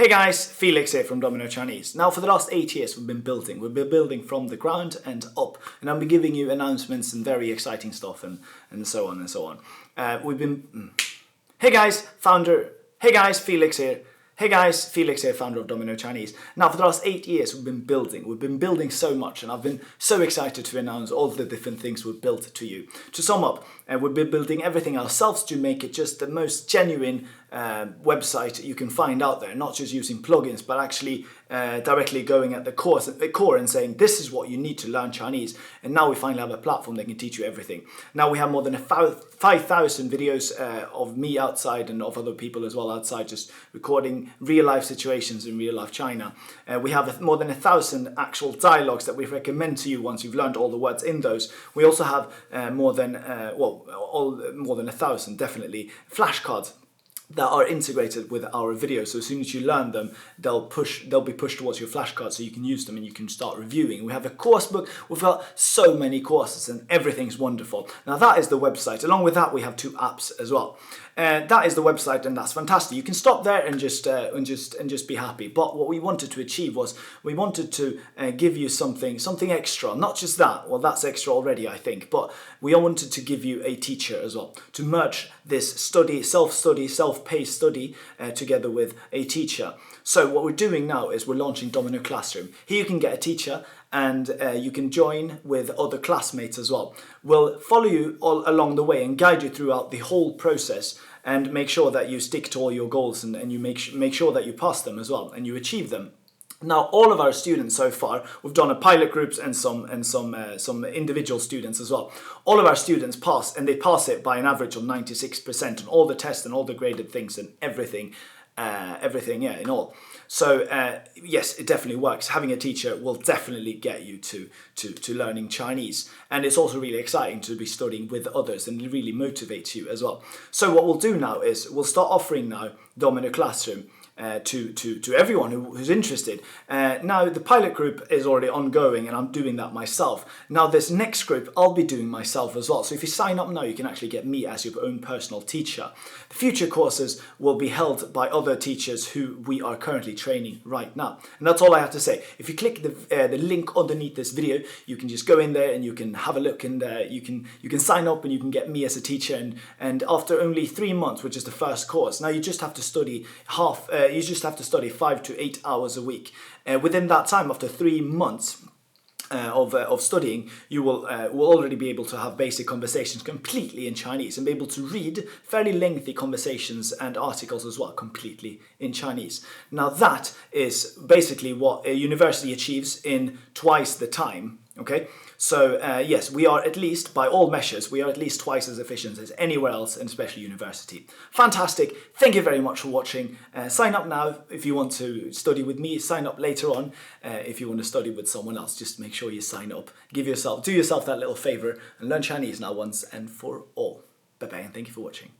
Hey guys, Felix here from Domino Chinese. Now for the last 8 years we've been building from the ground and up, and I'll be giving you announcements and very exciting stuff and so on and so on. Hey guys, Felix here. Hey guys, Felix here, founder of Domino Chinese. Now for the last 8 years we've been building so much, and I've been so excited to announce all the different things we've built to you. To sum up, we've been building everything ourselves to make it just the most genuine website you can find out there, not just using plugins, but actually directly going at the core and saying this is what you need to learn Chinese. And now we finally have a platform that can teach you everything. Now we have more than 5,000 videos of me outside and of other people as well outside, just recording real life situations in real life China. We have more than 1,000 actual dialogues that we recommend to you once you've learned all the words in those. We also have more than 1,000 definitely flashcards that are integrated with our videos. So as soon as you learn them, they'll be pushed towards your flashcards so you can use them and you can start reviewing. We have a course book. We've got so many courses and everything's wonderful. Now that is the website. Along with that, we have 2 apps as well. That is the website, and that's fantastic. You can stop there and just be happy. But what we wanted to achieve was we wanted to give you something extra. Not just that. Well, that's extra already, I think. But we wanted to give you a teacher as well, to merge this self-study, self-paced study together with a teacher. So what we're doing now is we're launching Domino Classroom. Here you can get a teacher, and you can join with other classmates as well. We'll follow you all along the way and guide you throughout the whole process and make sure that you stick to all your goals and you make sure that you pass them as well and you achieve them. Now, all of our students so far, we've done a pilot groups and some individual students as well. All of our students pass, and they pass it by an average of 96% on all the tests and all the graded things and everything, in all. So yes, it definitely works. Having a teacher will definitely get you to learning Chinese, and it's also really exciting to be studying with others, and it really motivates you as well. So what we'll do now is we'll start offering now Domino Classroom to everyone who's interested. Now the pilot group is already ongoing, and I'm doing that myself. Now this next group I'll be doing myself as well. So if you sign up now, you can actually get me as your own personal teacher. The future courses will be held by other teachers who we are currently training right now. And that's all I have to say. If you click the link underneath this video, you can just go in there and you can have a look, and you can sign up and you can get me as a teacher. And after only 3 months, which is the first course, now you just have to study 5 to 8 hours a week. Within that time, after 3 months of studying, you will already be able to have basic conversations completely in Chinese and be able to read fairly lengthy conversations and articles as well completely in Chinese. Now that is basically what a university achieves in twice the time. Okay, so yes, we are at least, by all measures, we are at least twice as efficient as anywhere else, and especially university. Fantastic. Thank you very much for watching. Sign up now if you want to study with me. Sign up later on if you want to study with someone else. Just make sure you sign up. Do yourself that little favor and learn Chinese now once and for all. Bye-bye, and thank you for watching.